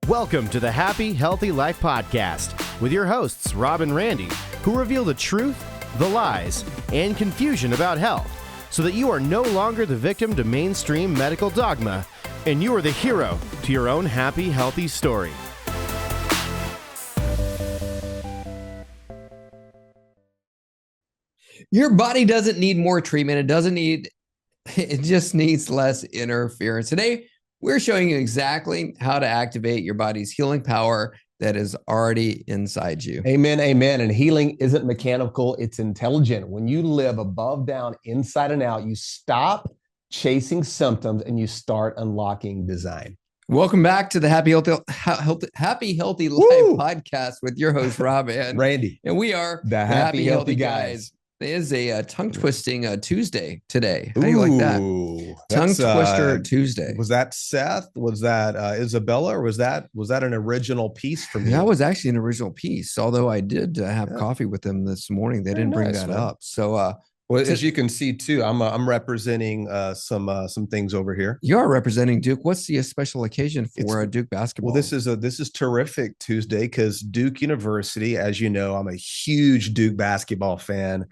Welcome to the Happy, Healthy Life Podcast with your hosts, Rob and Randy, who reveal the truth, the lies, and confusion about health so that you are no longer the victim to mainstream medical dogma and you are the hero to your own happy, healthy story. Your body doesn't need more treatment. It just needs less interference. Today, we're showing you exactly how to activate your body's healing power that is already inside you. Amen, amen. And healing isn't mechanical, it's intelligent. When you live above, down, inside, and out, you stop chasing symptoms and you start unlocking design. Welcome back to the Happy Healthy Life podcast with your host, Rob and Randy. And we are the Happy Healthy Guys. It is a tongue-twisting Tuesday today. How do you like that? Tongue Twister Tuesday. Was that Seth? Was that Isabella? Or was that an original piece from you? That was actually an original piece, although I did have coffee with them this morning. They didn't bring that up. So, well, as you can see too, I'm representing some things over here. You are representing Duke. What's the special occasion for Duke basketball? Well, this is terrific Tuesday because Duke University, as you know, I'm a huge Duke basketball fan.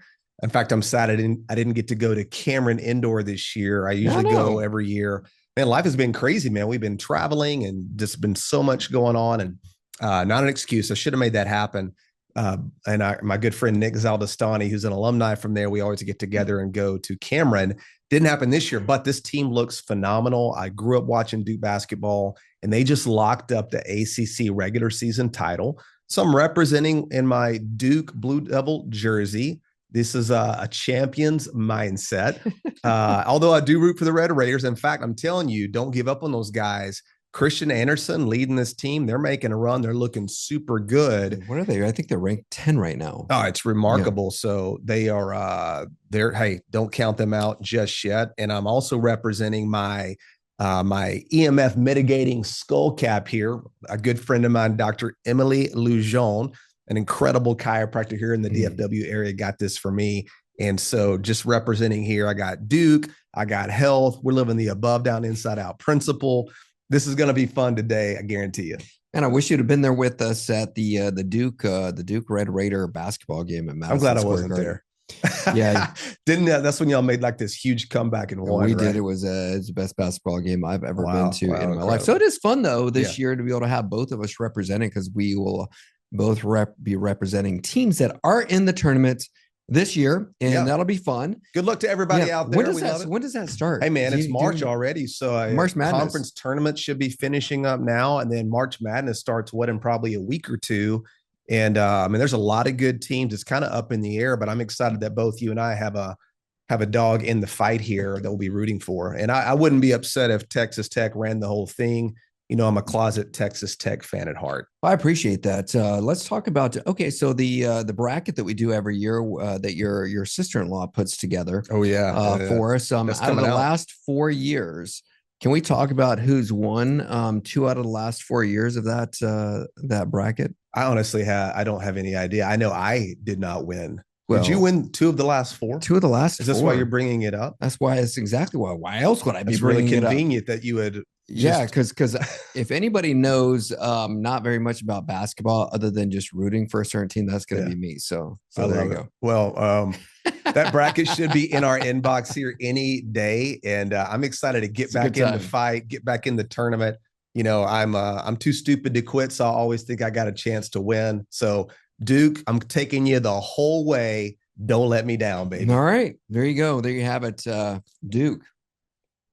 In fact, I'm sad I didn't get to go to Cameron Indoor this year. I usually go every year. Man, life has been crazy, man. We've been traveling and just been so much going on, and not an excuse. I should have made that happen. My good friend Nick Zaldestani, who's an alumni from there, we always get together and go to Cameron. Didn't happen this year, but this team looks phenomenal. I grew up watching Duke basketball, and they just locked up the ACC regular season title. So I'm representing in my Duke Blue Devil jersey. This is a champion's mindset. Although I do root for the Red Raiders. In fact, I'm telling you, don't give up on those guys. Christian Anderson leading this team. They're making a run. They're looking super good. What are they? I think they're ranked 10 right now. Oh, it's remarkable. Yeah. So they are hey, don't count them out just yet. And I'm also representing my EMF mitigating skull cap here. A good friend of mine, Dr. Emily Lujon, an incredible chiropractor here in the DFW area, got this for me. And so just representing here, I got Duke, I got health. We're living the above, down, inside out principle. This is going to be fun today. I guarantee you. And I wish you'd have been there with us at the Duke Red Raider basketball game at Madison. I'm glad I Square wasn't Garden. there. Yeah. That's when y'all made like this huge comeback and won. We did. It was the best basketball game I've ever been to in my life. So it is fun though this year to be able to have both of us representing, because we will both be representing teams that are in the tournament this year, and that'll be fun. Good luck to everybody out there. When does that start? Hey man, it's March already. So March Madness conference tournament should be finishing up now, and then March Madness starts in probably a week or two. And I mean, there's a lot of good teams. It's kind of up in the air, but I'm excited that both you and I have a dog in the fight here that we'll be rooting for. And I wouldn't be upset if Texas Tech ran the whole thing. You know, I'm a closet Texas Tech fan at heart. I appreciate that. Let's talk about, so the bracket that we do every year that your sister-in-law puts together. For us. Out of the last 4 years, can we talk about who's won 2 out of the last 4 years of that bracket? I honestly I don't have any idea. I know I did not win. Well, did you win 2 of the last 4? 2 of the last 4. Is this why you're bringing it up? That's why. It's exactly why. Why else would I be It's bringing really it up? Convenient that you would. Because if anybody knows not very much about basketball other than just rooting for a certain team, that's going to be me. So there you go. Well, that bracket should be in our inbox here any day, and I'm excited to get back in the fight, get back in the tournament. You know, I'm too stupid to quit, so I always think I got a chance to win. So Duke, I'm taking you the whole way. Don't let me down, baby. All right, there you go. There you have it, Duke.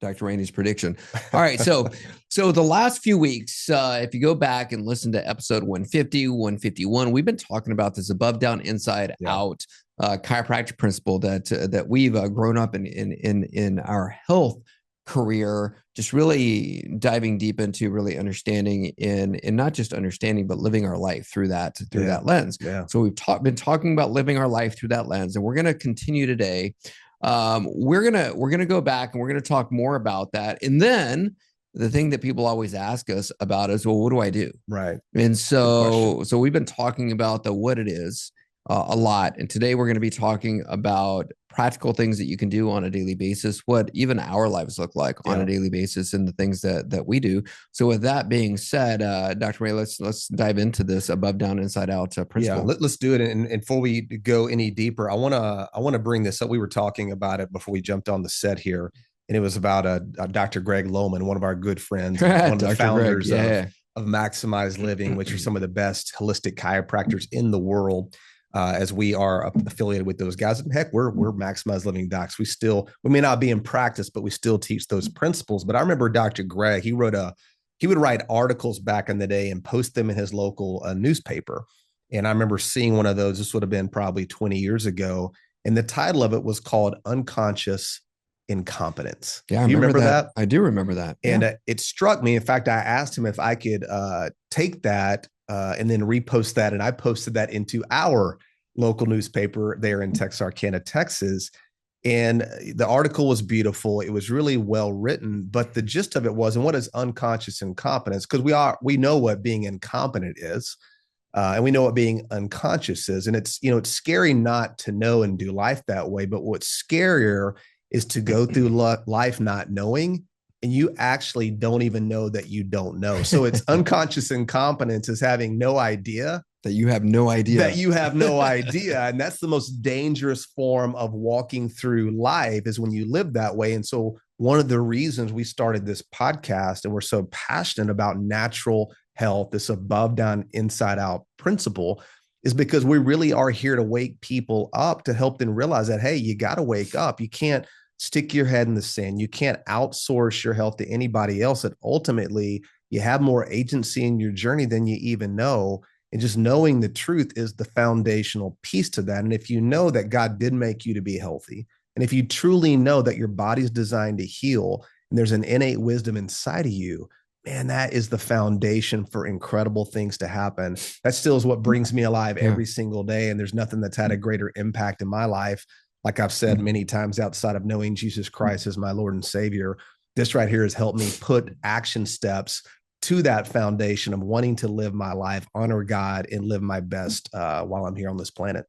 Dr. Randy's prediction. All right. So the last few weeks, if you go back and listen to episode 150, 151, we've been talking about this above, down, inside out chiropractic principle that we've grown up in our health career, just really diving deep into really understanding and not just understanding, but living our life through that lens. Yeah. So we've been talking about living our life through that lens, and we're going to continue today. We're gonna go back and we're gonna talk more about that. And then the thing that people always ask us about is, well, what do I do? Right. And so we've been talking about what it is. a lot. And today we're going to be talking about practical things that you can do on a daily basis, what even our lives look like on a daily basis, and the things that we do. So with that being said, Dr. Ray, let's dive into this above, down, inside out principle. Yeah, let's do it. And before we go any deeper, I want to bring this up. We were talking about it before we jumped on the set here, and it was about Dr. Greg Lohman, one of our good friends, one of the founders of Maximize Living, which are some of the best holistic chiropractors in the world. As we are affiliated with those guys, and heck, we're Maximize Living docs. We may not be in practice, but we still teach those principles. But I remember Dr. Greg, he would write articles back in the day and post them in his local newspaper. And I remember seeing one of those. This would have been probably 20 years ago, and the title of it was called "Unconscious Incompetence." Yeah, you remember that? I do remember that, and it struck me. In fact, I asked him if I could take that. And then repost that. And I posted that into our local newspaper there in Texarkana, Texas. And the article was beautiful. It was really well written, but the gist of it was, and what is unconscious incompetence? Because we know what being incompetent is, and we know what being unconscious is. And it's scary not to know and do life that way. But what's scarier is to go through life not knowing, and you actually don't even know that you don't know. So it's unconscious incompetence is having no idea that you have no idea. And that's the most dangerous form of walking through life, is when you live that way. And so one of the reasons we started this podcast and we're so passionate about natural health, this above, down, inside out principle, is because we really are here to wake people up, to help them realize that, hey, you got to wake up. You can't stick your head in the sand. You can't outsource your health to anybody else. And ultimately, you have more agency in your journey than you even know. And just knowing the truth is the foundational piece to that. And if you know that God did make you to be healthy, and if you truly know that your body's designed to heal, and there's an innate wisdom inside of you, man, that is the foundation for incredible things to happen. That still is what brings me alive every single day. And there's nothing that's had a greater impact in my life. Like I've said many times, outside of knowing Jesus Christ as my Lord and Savior, this right here has helped me put action steps to that foundation of wanting to live my life, honor God, and live my best while I'm here on this planet.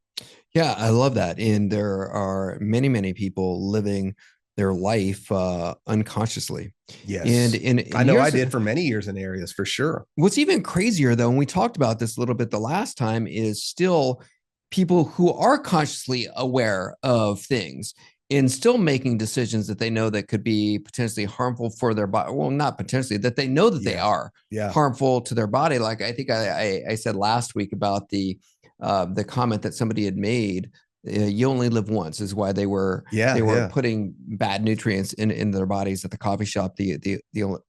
Yeah, I love that. And there are many, many people living their life unconsciously. Yes. And I know I did for many years in areas, for sure. What's even crazier, though, and we talked about this a little bit the last time, is still people who are consciously aware of things and still making decisions that they know that could be potentially harmful for their body. Well, not potentially, that they know that they are harmful to their body. Like I think I said last week about the comment that somebody had made. You only live once is why they were putting bad nutrients in their bodies at the coffee shop the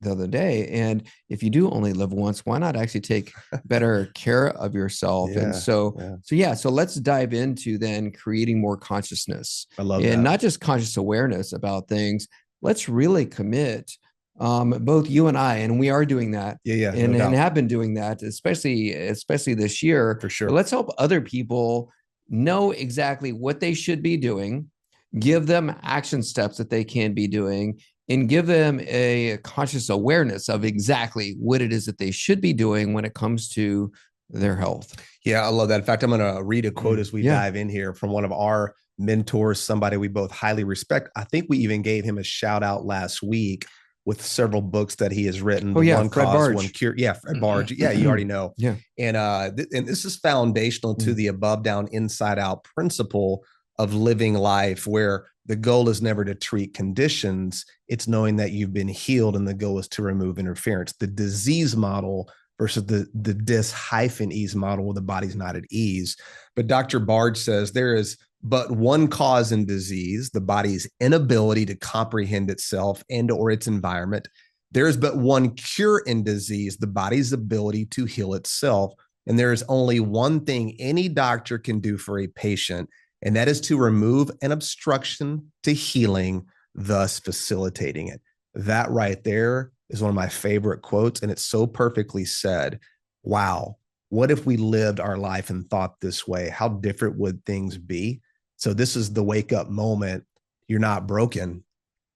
other day. And if you do only live once, why not actually take better care of yourself? And so let's dive into then creating more consciousness. I love and that. Not just conscious awareness about things. Let's really commit, both you and I, and we are doing that. And have been doing that, especially this year. For sure. But let's help other people know exactly what they should be doing, give them action steps that they can be doing, and give them a conscious awareness of exactly what it is that they should be doing when it comes to their health. Yeah, I love that. In fact, I'm going to read a quote as we dive in here from one of our mentors, somebody we both highly respect. I think we even gave him a shout out last week with several books that he has written. One Cause, Barge. One Cure. Yeah, Fred Barge. Yeah, you already know. Yeah. And this is foundational to the above, down, inside out principle of living life, where the goal is never to treat conditions. It's knowing that you've been healed, and the goal is to remove interference. The disease model versus the dis-ease model, where the body's not at ease. But Dr. Barge says there is but one cause in disease, the body's inability to comprehend itself and or its environment. There is but one cure in disease, the body's ability to heal itself. And there is only one thing any doctor can do for a patient, and that is to remove an obstruction to healing, thus facilitating it. That right there is one of my favorite quotes, and it's so perfectly said. Wow, what if we lived our life and thought this way? How different would things be? So this is the wake up moment. You're not broken.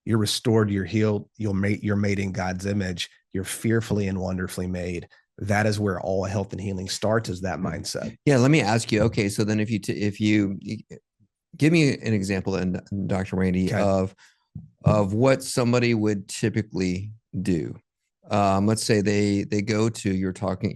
You're restored. You're healed. You're made in God's image. You're fearfully and wonderfully made. that is where all health and healing starts, is that mindset. Yeah. Let me ask you. Okay. So then if you give me an example then, Dr. Randy, Okay. of what somebody would typically do. Let's say they go to, you're talking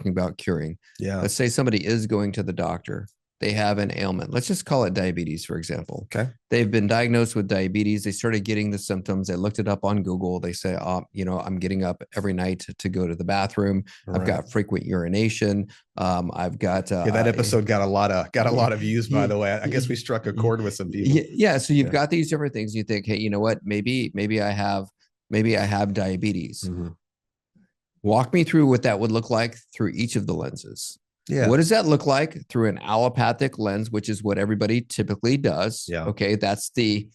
about curing. Yeah. Let's say somebody is going to the doctor. They have an ailment. Let's just call it diabetes, for example. Okay. They've been diagnosed with diabetes. They started getting the symptoms. They looked it up on Google. They say, I'm getting up every night to go to the bathroom. Right. I've got frequent urination. I've got that episode got a lot of views, by the way. I guess we struck a chord with some people. Yeah. So you've got these different things. You think, hey, you know what? Maybe I have diabetes. Mm-hmm. Walk me through what that would look like through each of the lenses. Yeah. What does that look like through an allopathic lens, which is what everybody typically does? Yeah. Okay. That's the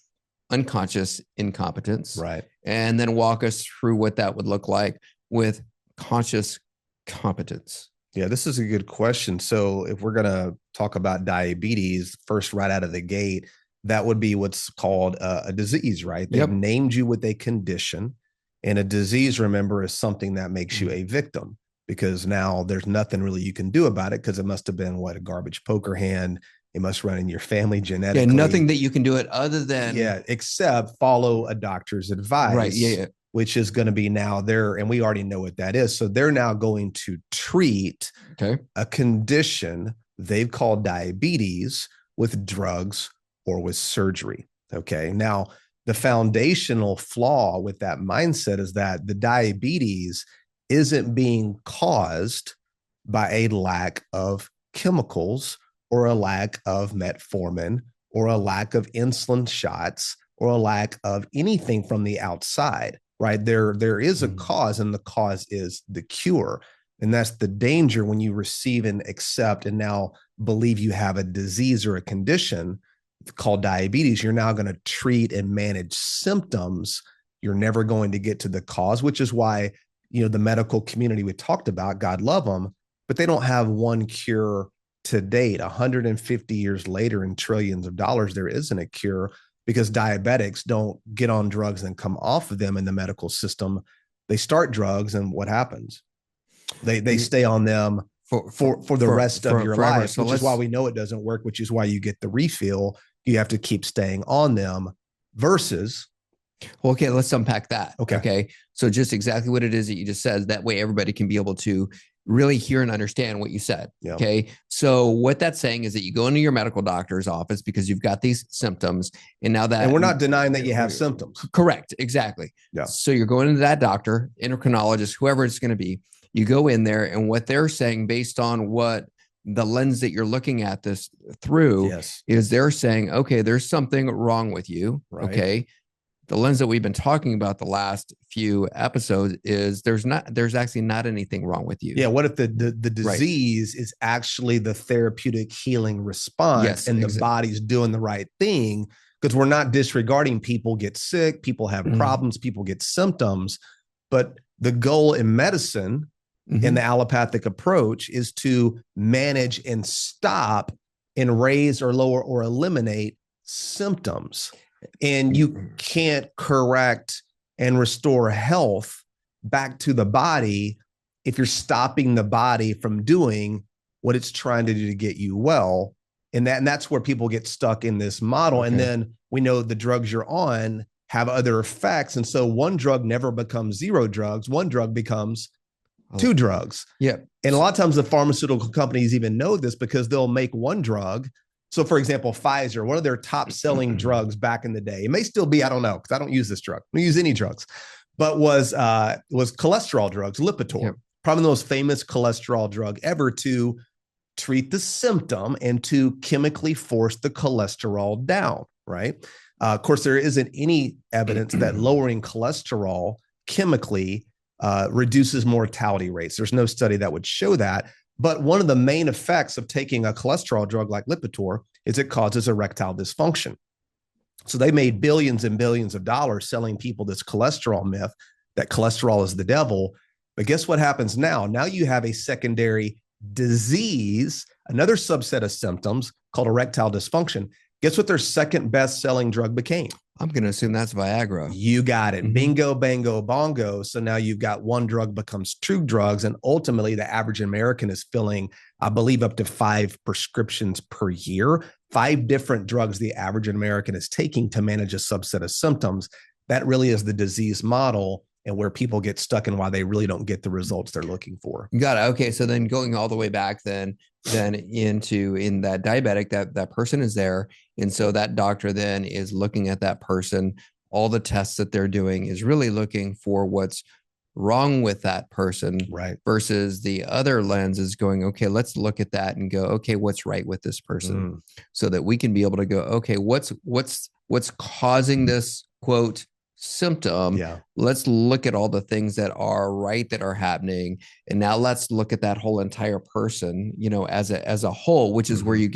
unconscious incompetence. Right. And then walk us through what that would look like with conscious competence. Yeah, this is a good question. So if we're going to talk about diabetes first, right out of the gate, that would be what's called a disease, right? They've named you with a condition, and a disease, remember, is something that makes you a victim, because now there's nothing really you can do about it, because it must have been a garbage poker hand. It must run in your family genetically. Yeah, nothing that you can do it other than except follow a doctor's advice. Right. Yeah. Which is going to be now there, and we already know what that is. So they're now going to treat a condition they've called diabetes with drugs or with surgery. Okay. Now, the foundational flaw with that mindset is that the diabetes isn't being caused by a lack of chemicals or a lack of metformin or a lack of insulin shots or a lack of anything from the outside, right? There is a cause, and the cause is the cure. And that's the danger when you receive and accept and now believe you have a disease or a condition called diabetes. You're now going to treat and manage symptoms. You're never going to get to the cause, which is why, the medical community we talked about, God love them, but they don't have one cure to date. 150 years later and trillions of dollars, there isn't a cure, because diabetics don't get on drugs and come off of them in the medical system. They start drugs, and what happens? They stay on them for the rest of your life, which is why we know it doesn't work, which is why you get the refill. You have to keep staying on them versus. Well, okay, let's unpack that. Okay. So just exactly what it is that you just said. That way everybody can be able to really hear and understand what you said. Yeah. Okay. So what that's saying is that you go into your medical doctor's office because you've got these symptoms. And we're not denying that you have symptoms. Correct. Exactly. Yeah. So you're going into that doctor, endocrinologist, whoever it's going to be. You go in there, and what they're saying based on what the lens that you're looking at this through is they're saying, okay, there's something wrong with you. Right. Okay. The lens that we've been talking about the last few episodes is there's actually not anything wrong with you. Yeah. What if the disease is actually the therapeutic healing response, and the body's doing the right thing? Because we're not disregarding people get sick, people have problems, people get symptoms, but the goal in medicine in the allopathic approach is to manage and stop and raise or lower or eliminate symptoms. And you can't correct and restore health back to the body if you're stopping the body from doing what it's trying to do to get you well. And that's where people get stuck in this model. And then we know the drugs you're on have other effects. And so one drug never becomes zero drugs. One drug becomes two drugs. Yeah. And a lot of times the pharmaceutical companies even know this, because they'll make one drug. So for example, Pfizer, one of their top selling drugs back in the day, it may still be, I don't know, because I don't use this drug. I don't use any drugs, but was cholesterol drugs, Lipitor, probably the most famous cholesterol drug ever to treat the symptom and to chemically force the cholesterol down, right? Of course, there isn't any evidence that lowering cholesterol chemically reduces mortality rates. There's no study that would show that. But one of the main effects of taking a cholesterol drug like Lipitor is it causes erectile dysfunction. So they made billions and billions of dollars selling people this cholesterol myth that cholesterol is the devil. But guess what happens now? Now you have a secondary disease, another subset of symptoms called erectile dysfunction. Guess what their second best selling drug became? I'm going to assume that's Viagra. You got it. Mhm. Bingo, bango, bongo. So now you've got one drug becomes two drugs. And ultimately, the average American is filling, I believe, up to 5 prescriptions per year, 5 different drugs the average American is taking to manage a subset of symptoms. That really is the disease model, and where people get stuck and why they really don't get the results they're looking for. Got it. Okay. So then going all the way back then into in that diabetic, that person is there. And so that doctor then is looking at that person. All the tests that they're doing is really looking for what's wrong with that person, Right. versus the other lens is going, okay, let's look at that and go, okay, what's right with this person, so that we can be able to go, okay, what's causing this quote symptom. Yeah. Let's look at all the things that are right that are happening, and now let's look at that whole entire person, as a whole, which is where you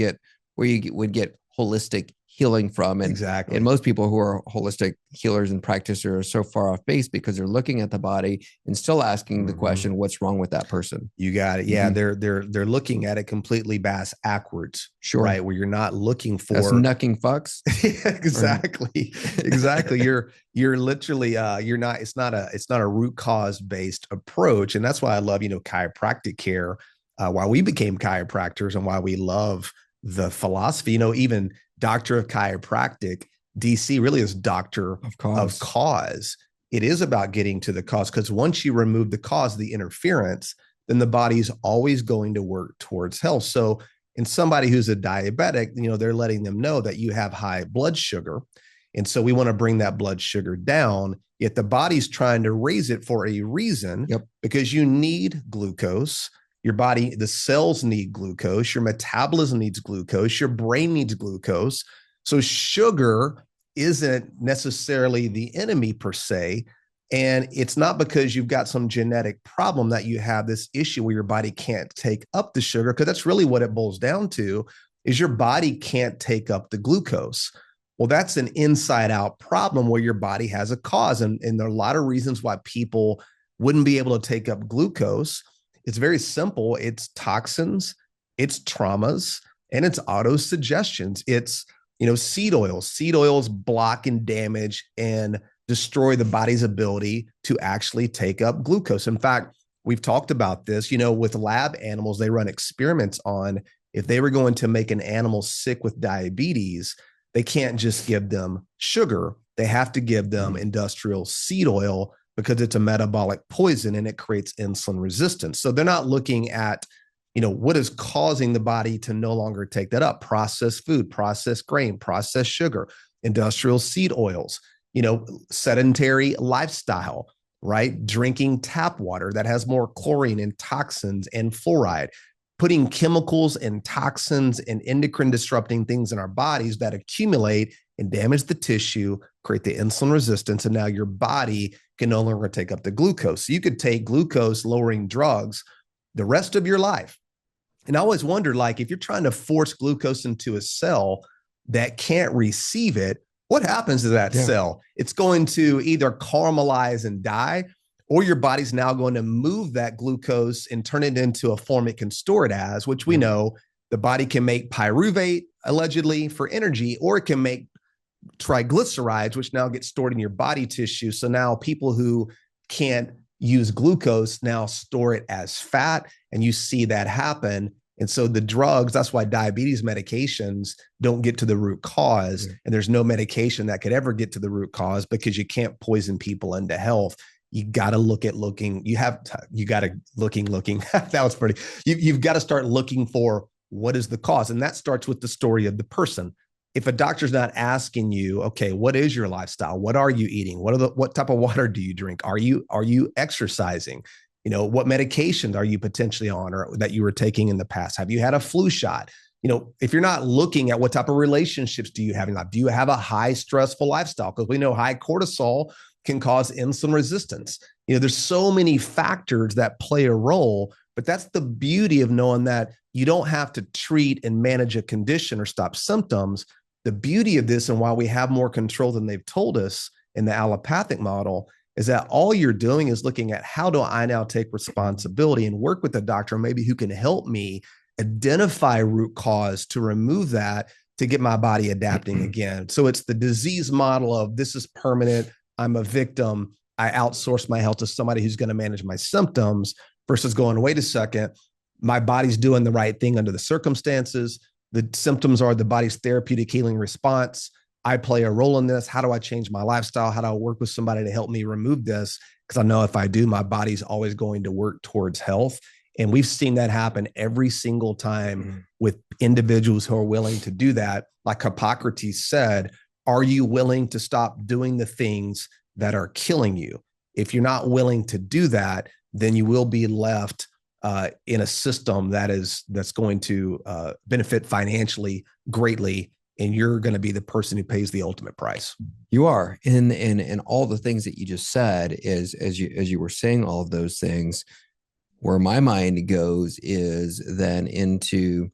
would get holistic healing from. Exactly. And most people who are holistic healers and practitioners are so far off base because they're looking at the body and still asking the question, what's wrong with that person? You got it. Yeah. They're looking at it completely backwards. Sure. Right. Where you're not looking for knucking fucks. Exactly. Exactly. You're literally it's not a root cause based approach. And that's why I love, chiropractic care, why we became chiropractors and why we love the philosophy, even doctor of chiropractic, DC really is doctor of cause. It is about getting to the cause, because once you remove the cause, the interference, then the body's always going to work towards health. So in somebody who's a diabetic, they're letting them know that you have high blood sugar. And so we want to bring that blood sugar down, yet the body's trying to raise it for a reason, because you need glucose. Your body, the cells need glucose, your metabolism needs glucose, your brain needs glucose. So sugar isn't necessarily the enemy per se. And it's not because you've got some genetic problem that you have this issue where your body can't take up the sugar, because that's really what it boils down to, is your body can't take up the glucose. Well, that's an inside out problem where your body has a cause. And there are a lot of reasons why people wouldn't be able to take up glucose. It's very simple. It's toxins, it's traumas, and it's autosuggestions. It's, seed oils. Seed oils block and damage and destroy the body's ability to actually take up glucose. In fact, we've talked about this, with lab animals, they run experiments on if they were going to make an animal sick with diabetes, they can't just give them sugar. They have to give them industrial seed oil, because it's a metabolic poison and it creates insulin resistance. So they're not looking at, what is causing the body to no longer take that up: processed food, processed grain, processed sugar, industrial seed oils, sedentary lifestyle, right? Drinking tap water that has more chlorine and toxins and fluoride, putting chemicals and toxins and endocrine disrupting things in our bodies that accumulate and damage the tissue, create the insulin resistance, and now your body can no longer take up the glucose. So you could take glucose lowering drugs the rest of your life. And I always wondered, if you're trying to force glucose into a cell that can't receive it, what happens to that cell? It's going to either caramelize and die, or your body's now going to move that glucose and turn it into a form it can store it as, which we know the body can make pyruvate, allegedly, for energy, or it can make triglycerides, which now get stored in your body tissue. So now people who can't use glucose now store it as fat, and you see that happen. And so the drugs, that's why diabetes medications don't get to the root cause. And there's no medication that could ever get to the root cause, because you can't poison people into health. You got to look at looking. You got to looking. That was pretty. You've got to start looking for what is the cause. And that starts with the story of the person. If a doctor's not asking you, okay, what is your lifestyle? What are you eating? What type of water do you drink? Are you exercising? What medications are you potentially on, or that you were taking in the past? Have you had a flu shot? If you're not looking at what type of relationships do you have in life? Do you have a high stressful lifestyle? Because we know high cortisol can cause insulin resistance. There's so many factors that play a role, but that's the beauty of knowing that you don't have to treat and manage a condition or stop symptoms. The beauty of this, and why we have more control than they've told us in the allopathic model, is that all you're doing is looking at, how do I now take responsibility and work with a doctor maybe who can help me identify root cause to remove that, to get my body adapting again. So it's the disease model of this is permanent. I'm a victim. I outsource my health to somebody who's going to manage my symptoms versus going, wait a second, my body's doing the right thing under the circumstances. The symptoms are the body's therapeutic healing response. I play a role in this. How do I change my lifestyle? How do I work with somebody to help me remove this? Because I know if I do, my body's always going to work towards health. And we've seen that happen every single time with individuals who are willing to do that. Like Hippocrates said, are you willing to stop doing the things that are killing you? If you're not willing to do that, then you will be left in a system that's going to benefit financially greatly. And you're going to be the person who pays the ultimate price. You are. And all the things that you just said is, as you were saying all of those things, where my mind goes is then into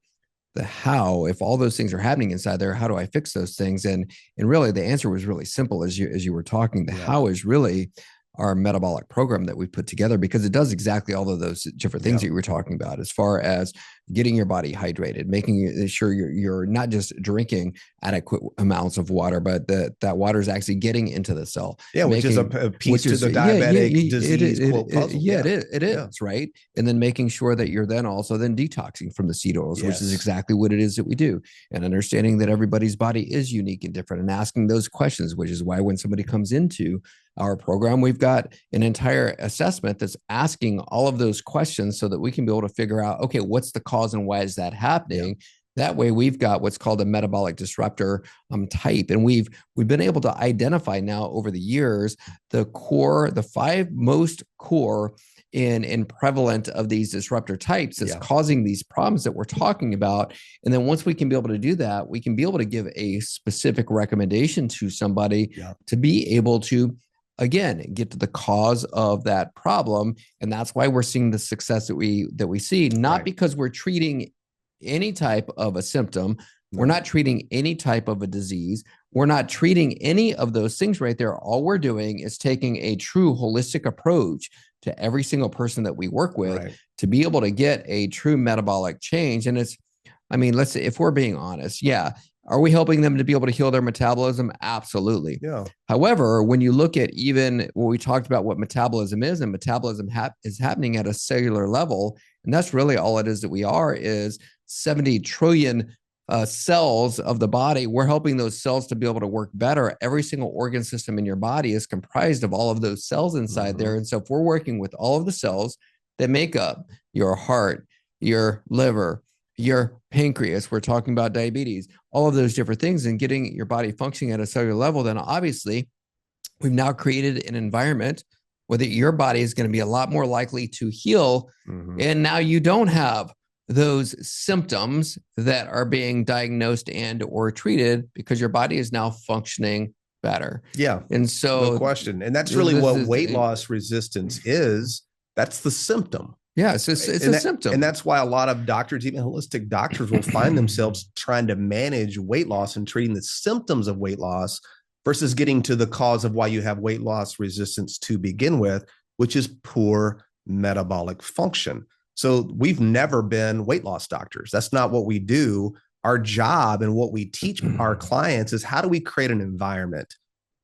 the how. If all those things are happening inside there, how do I fix those things? And really the answer was really simple as you were talking. The how is really our metabolic program that we put together, because it does exactly all of those different things that you were talking about, as far as getting your body hydrated, making sure you're not just drinking adequate amounts of water, but that water is actually getting into the cell. Yeah, which is a piece to the diabetic disease puzzle. It is, right? And then making sure that you're then also detoxing from the seed oils, which is exactly what it is that we do. And understanding that everybody's body is unique and different, and asking those questions, which is why when somebody comes into our program, we've got an entire assessment that's asking all of those questions so that we can be able to figure out, okay, what's the cause and why is that happening? That way we've got what's called a metabolic disruptor type. And we've been able to identify now over the years, the 5 most core and prevalent of these disruptor types that's causing these problems that we're talking about. And then once we can be able to do that, we can be able to give a specific recommendation to somebody to be able to, again, get to the cause of that problem. And that's why we're seeing the success that we see, not because we're treating any type of a symptom. We're not treating any type of a disease. We're not treating any of those things right there. All we're doing is taking a true holistic approach to every single person that we work with to be able to get a true metabolic change. And let's say, if we're being honest, are we helping them to be able to heal their metabolism? Absolutely. Yeah. However, when you look at even what we talked about, what metabolism is, and metabolism is happening at a cellular level, and that's really all it is that we are, is 70 trillion cells of the body. We're helping those cells to be able to work better. Every single organ system in your body is comprised of all of those cells inside there. And so if we're working with all of the cells that make up your heart, your liver, your pancreas, we're talking about diabetes, all of those different things, and getting your body functioning at a cellular level, then obviously we've now created an environment where your body is going to be a lot more likely to heal. And now you don't have those symptoms that are being diagnosed and or treated, because your body is now functioning better. Yeah. And so no question. And that's really what weight loss resistance is. That's the symptom. Yeah, it's a symptom. And that's why a lot of doctors, even holistic doctors, will find themselves trying to manage weight loss and treating the symptoms of weight loss versus getting to the cause of why you have weight loss resistance to begin with, which is poor metabolic function. So we've never been weight loss doctors. That's not what we do. Our job and what we teach our clients is, how do we create an environment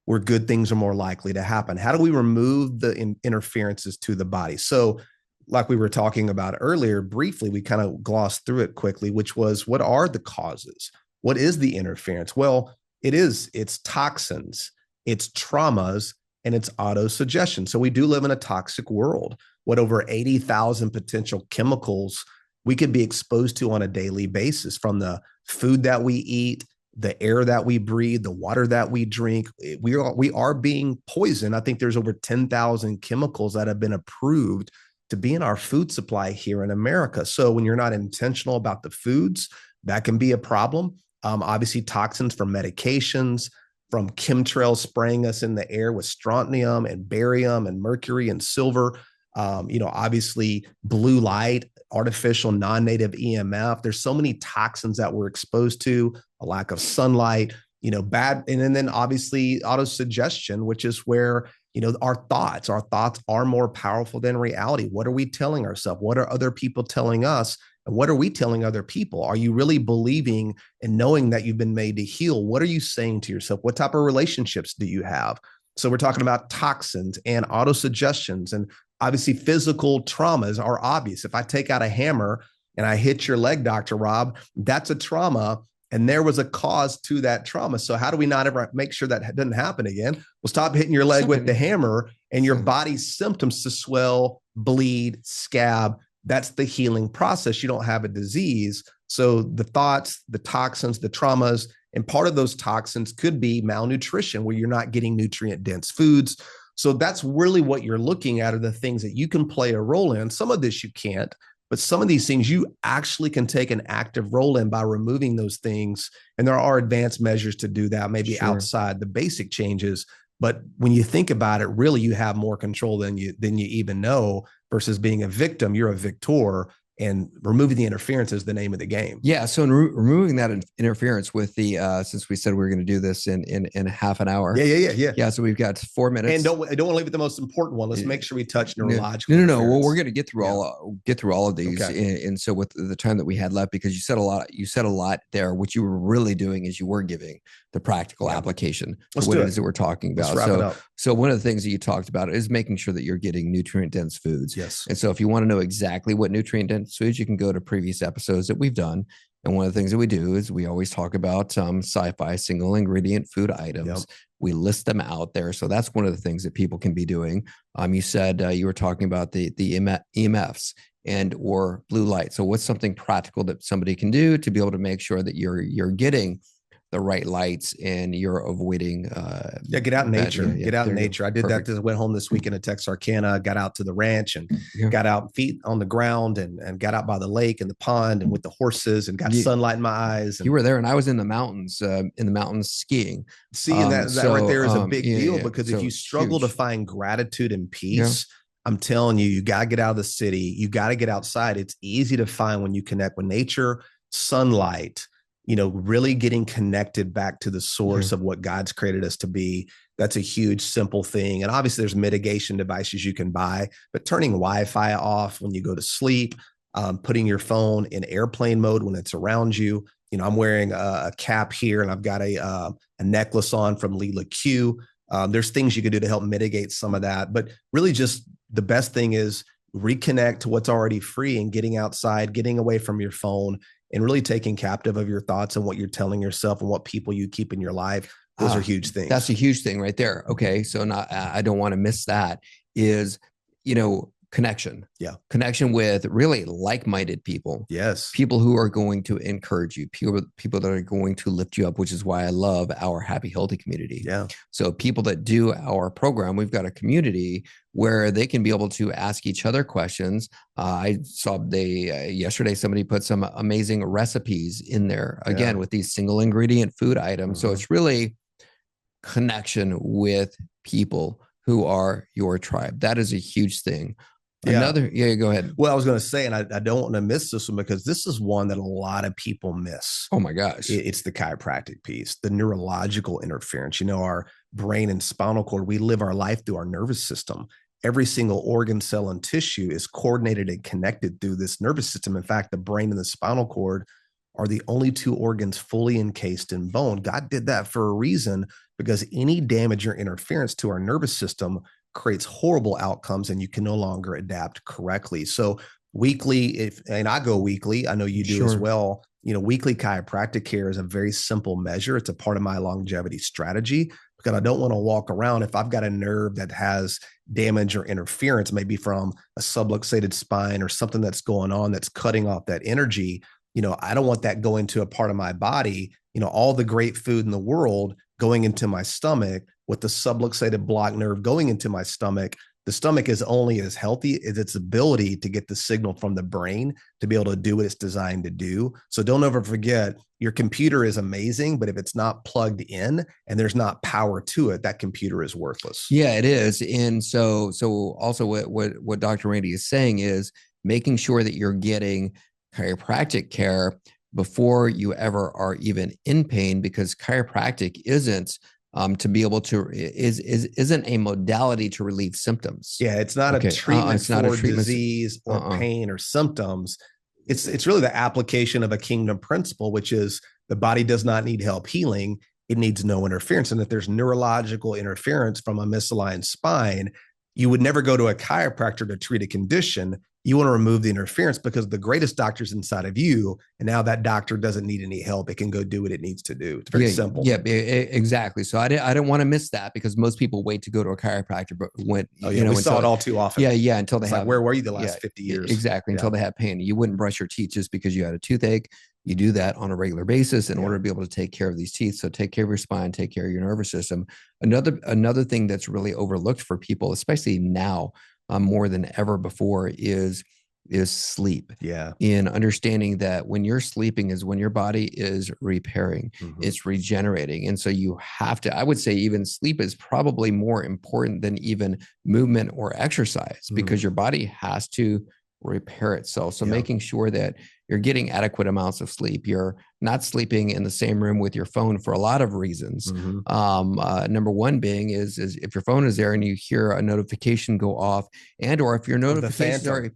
where good things are more likely to happen? How do we remove the interferences to the body? So like we were talking about earlier, briefly, we kind of glossed through it quickly, which was, what are the causes? What is the interference? Well, it's toxins, it's traumas, and it's autosuggestion. So we do live in a toxic world. What, over 80,000 potential chemicals we could be exposed to on a daily basis, from the food that we eat, the air that we breathe, the water that we drink. We are being poisoned. I think there's over 10,000 chemicals that have been approved to be in our food supply here in America. So when you're not intentional about the foods, that can be a problem. Obviously, toxins from medications, from chemtrails spraying us in the air with strontium and barium and mercury and silver. Obviously blue light, artificial non-native EMF. There's so many toxins that we're exposed to, a lack of sunlight, bad. And then obviously autosuggestion, which is where, our thoughts are more powerful than reality. What are we telling ourselves? What are other people telling us? And what are we telling other people? Are you really believing and knowing that you've been made to heal? What are you saying to yourself? What type of relationships do you have? So we're talking about toxins and autosuggestions, and obviously physical traumas are obvious. If I take out a hammer and I hit your leg, Dr. Rob, that's a trauma. And there was a cause to that trauma. So how do we not ever make sure that doesn't happen again? Well, stop hitting your leg with the hammer and your body's symptoms to swell, bleed, scab. That's the healing process. You don't have a disease. So the thoughts, the toxins, the traumas, and part of those toxins could be malnutrition, where you're not getting nutrient dense foods. So that's really what you're looking at, are the things that you can play a role in. Some of this you can't. But some of these things you actually can take an active role in by removing those things. And there are advanced measures to do that, maybe outside the basic changes. But when you think about it, really, you have more control than you even know, versus being a victim. You're a victor, and removing the interference is the name of the game. Yeah. So in removing that interference with the, since we said we were going to do this in half an hour. Yeah. So we've got 4 minutes. And I don't want to leave it the most important one. Let's make sure we touch neurological. No. Well, we're going to get through all of these. Okay. And so with the time that we had left, because you said a lot there, what you were really doing is you were giving the practical application to what it is that we're talking about. So one of the things that you talked about is making sure that you're getting nutrient dense foods. Yes. And so if you want to know exactly what nutrient dense foods, you can go to previous episodes that we've done. And one of the things that we do is we always talk about sci-fi single ingredient food items. Yep. We list them out there. So that's one of the things that people can be doing. You said you were talking about the EMFs and or blue light. So what's something practical that somebody can do to be able to make sure that you're getting the right lights and you're avoiding get out in nature. Get out in nature. I did that. Went home this weekend at Texarkana, got out to the ranch and got out feet on the ground and got out by the lake and the pond and with the horses and got sunlight in my eyes. And you were there, and I was in the mountains skiing. Seeing that right there is a big deal, because if you struggle to find gratitude and peace, I'm telling you, you got to get out of the city. You got to get outside. It's easy to find when you connect with nature, sunlight, really getting connected back to the source of what God's created us to be. That's a huge, simple thing. And obviously there's mitigation devices you can buy, but turning Wi-Fi off when you go to sleep, putting your phone in airplane mode when it's around you. I'm wearing a cap here, and I've got a necklace on from Lila Q. There's things you can do to help mitigate some of that, but really just the best thing is reconnect to what's already free and getting outside, getting away from your phone, and really taking captive of your thoughts and what you're telling yourself and what people you keep in your life. Those are huge things. That's a huge thing right there. Okay. So I don't want to miss that is, connection. Yeah. Connection with really like-minded people. Yes. People who are going to encourage you, people that are going to lift you up, which is why I love our Happy Healthy community. Yeah. So people that do our program, we've got a community where they can be able to ask each other questions. I saw yesterday somebody put some amazing recipes in there again with these single ingredient food items. So it's really connection with people who are your tribe. That is a huge thing. Go ahead. Well, I was going to say, and I don't want to miss this one, because this is one that a lot of people miss. Oh my gosh. It's the chiropractic piece, the neurological interference. Our brain and spinal cord, we live our life through our nervous system. Every single organ, cell, and tissue is coordinated and connected through this nervous system. In fact, the brain and the spinal cord are the only two organs fully encased in bone. God did that for a reason, because any damage or interference to our nervous system creates horrible outcomes, and you can no longer adapt correctly. So weekly, and I go weekly, I know you do as well. Weekly chiropractic care is a very simple measure. It's a part of my longevity strategy, because I don't want to walk around if I've got a nerve that has damage or interference, maybe from a subluxated spine or something that's going on that's cutting off that energy. I don't want that going to a part of my body, all the great food in the world going into my stomach with the subluxated blocked nerve going into my stomach. The stomach is only as healthy as its ability to get the signal from the brain to be able to do what it's designed to do. So don't ever forget, your computer is amazing, but if it's not plugged in and there's not power to it, that computer is worthless. Yeah, it is. And so also what Dr. Randy is saying is making sure that you're getting chiropractic care before you ever are even in pain, because chiropractic isn't isn't a modality to relieve symptoms. Yeah, it's not a treatment for disease or pain or symptoms. it's really the application of a kingdom principle, which is the body does not need help healing. It needs no interference. And if there's neurological interference from a misaligned spine, you would never go to a chiropractor to treat a condition. You want to remove the interference because the greatest doctor's inside of you. And now that doctor doesn't need any help. It can go do what it needs to do. It's very simple. Yeah, exactly. So I didn't want to miss that because most people wait to go to a chiropractor, but when, we saw it all too often. Yeah. Until they have, where were you the last 50 years? Exactly. Until they have pain. You wouldn't brush your teeth just because you had a toothache. You do that on a regular basis in order to be able to take care of these teeth. So take care of your spine, take care of your nervous system. Another thing that's really overlooked for people, especially now more than ever before, is sleep. Yeah. In understanding that when you're sleeping is when your body is repairing, it's regenerating. And so you have to, I would say even sleep is probably more important than even movement or exercise because your body has to repair itself. So making sure that you're getting adequate amounts of sleep. You're not sleeping in the same room with your phone for a lot of reasons. Number one being is if your phone is there and you hear a notification go off, and or if your notifications are, or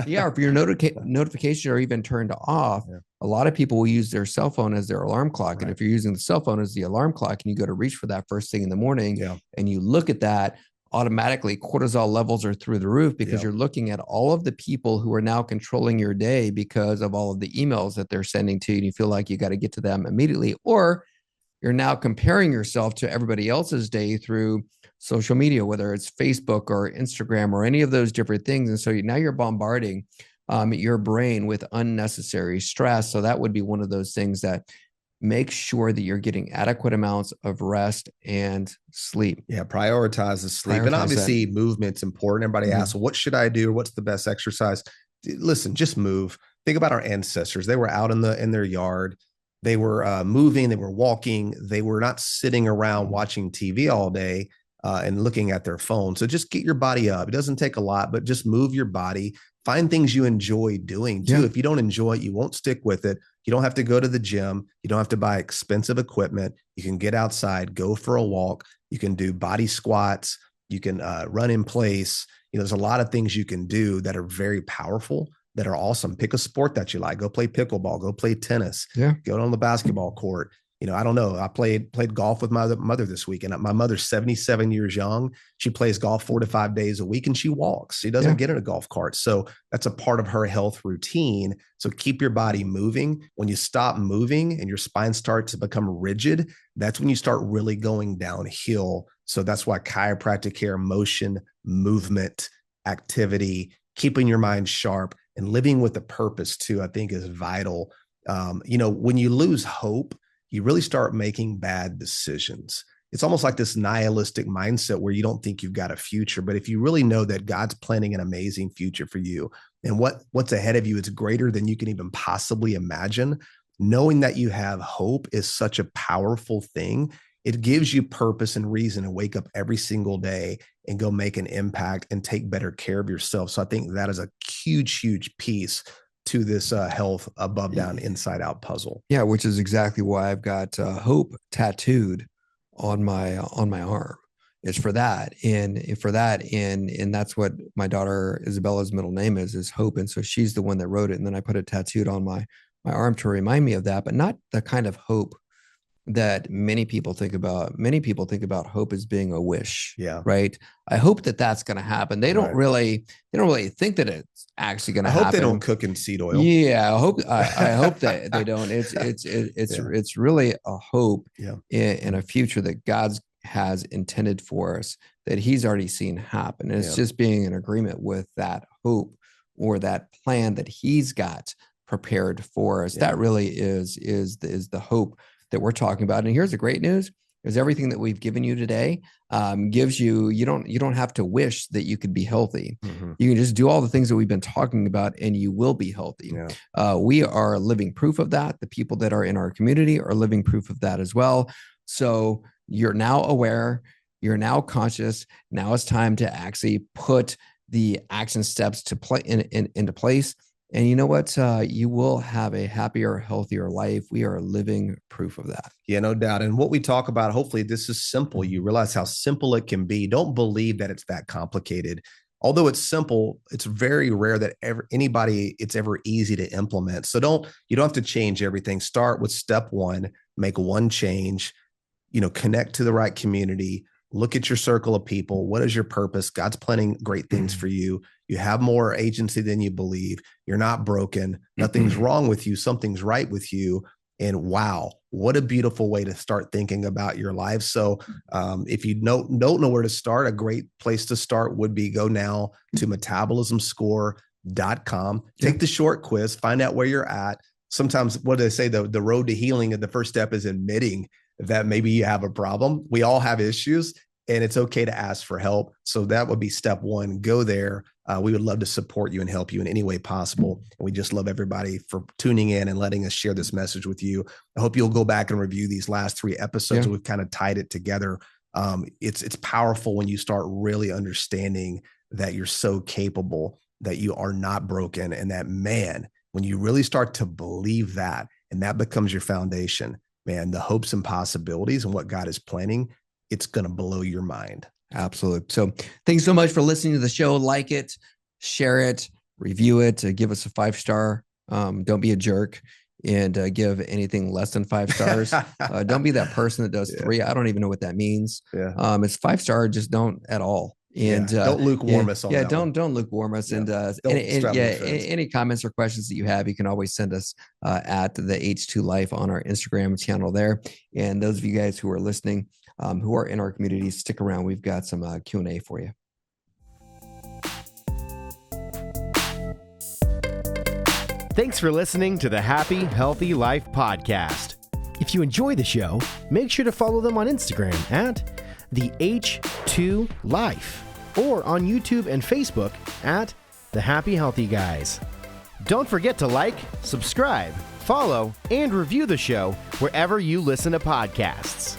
if your notifications are even turned off, a lot of people will use their cell phone as their alarm clock. Right. And if you're using the cell phone as the alarm clock and you go to reach for that first thing in the morning and you look at that, automatically cortisol levels are through the roof because you're looking at all of the people who are now controlling your day because of all of the emails that they're sending to you. And you feel like you got to get to them immediately, or you're now comparing yourself to everybody else's day through social media, whether it's Facebook or Instagram or any of those different things. And so now you're bombarding your brain with unnecessary stress. So that would be one of those things that make sure that you're getting adequate amounts of rest and sleep. Yeah, prioritize the sleep. And obviously movement's important. Everybody asks, well, what should I do? What's the best exercise? Listen, just move. Think about our ancestors. They were out in their yard. They were moving. They were walking. They were not sitting around watching TV all day and looking at their phone. So just get your body up. It doesn't take a lot, but just move your body. Find things you enjoy doing too. If you don't enjoy it, you won't stick with it. You don't have to go to the gym. You don't have to buy expensive equipment. You can get outside, go for a walk. You can do body squats. You can run in place. There's a lot of things you can do that are very powerful, that are awesome. Pick a sport that you like. Go play pickleball. Go play tennis. Go on the basketball court. I don't know. I played golf with my mother this week, and my mother's 77 years young. She plays golf 4 to 5 days a week, and she walks. She doesn't get in a golf cart. So that's a part of her health routine. So keep your body moving. When you stop moving and your spine starts to become rigid, that's when you start really going downhill. So that's why chiropractic care, motion, movement, activity, keeping your mind sharp, and living with a purpose too, I think is vital. When you lose hope, you really start making bad decisions. It's almost like this nihilistic mindset where you don't think you've got a future. But if you really know that God's planning an amazing future for you and what's ahead of you is greater than you can even possibly imagine, knowing that you have hope is such a powerful thing. It gives you purpose and reason to wake up every single day and go make an impact and take better care of yourself. So I think that is a huge, huge piece to this health above, down, inside out puzzle. Yeah, which is exactly why I've got hope tattooed on my arm. It's for that, and that's what my daughter Isabella's middle name is Hope, and so she's the one that wrote it, and then I put it tattooed on my arm to remind me of that, but not the kind of hope that many people think about. Many people think about hope as being a wish. Yeah. Right. I hope that that's going to happen. They don't really think that it's actually going to happen. I hope they don't cook in seed oil. Yeah. I hope that they don't. It's really a hope in a future that God's has intended for us, that he's already seen happen. And it's just being in agreement with that hope or that plan that he's got prepared for us. That really is the hope that we're talking about. And here's the great news: is everything that we've given you today gives you don't have to wish that you could be healthy. You can just do all the things that we've been talking about and you will be healthy. We are living proof of that. The people that are in our community are living proof of that as well. So you're now aware, you're now conscious. Now it's time to actually put the action steps to play into place. And you know what? You will have a happier, healthier life. We are living proof of that. Yeah, no doubt. And what we talk about, hopefully this is simple. You realize how simple it can be. Don't believe that it's that complicated. although it's simple, it's very rare that it's ever easy to implement. So you don't have to change everything. Start with step one, make one change, connect to the right community, look at your circle of people. What is your purpose? God's planning great things for you. You have more agency than you believe. You're not broken. Nothing's wrong with you. Something's right with you. And wow, what a beautiful way to start thinking about your life. So if you don't know where to start, a great place to start would be go now to metabolismscore.com. Take the short quiz, find out where you're at. Sometimes, what do they say? The road to healing, and the first step is admitting that maybe you have a problem. We all have issues, and it's okay to ask for help. So that would be step one. Go there. We would love to support you and help you in any way possible. And we just love everybody for tuning in and letting us share this message with you. I hope you'll go back and review these last 3 episodes. We've kind of tied it together. It's powerful when you start really understanding that you're so capable, that you are not broken, and that, man, when you really start to believe that, and that becomes your foundation, man, the hopes and possibilities and what God is planning, it's going to blow your mind. Absolutely. So thanks so much for listening to the show. Like it, share it, review it, give us a 5-star. Don't be a jerk and give anything less than 5 stars. Don't be that person that does 3. I don't even know what that means. It's 5-star. Just don't at all. And don't lukewarm us on that. Don't lukewarm us. And any comments or questions that you have, you can always send us at the H2 Life on our Instagram channel there. And those of you guys who are listening, who are in our community, stick around. We've got some Q&A for you. Thanks for listening to the Happy Healthy Life podcast. If you enjoy the show, make sure to follow them on Instagram at the H2 Life, or on YouTube and Facebook at the Happy Healthy Guys. Don't forget to like, subscribe, follow, and review the show wherever you listen to podcasts.